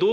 2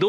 2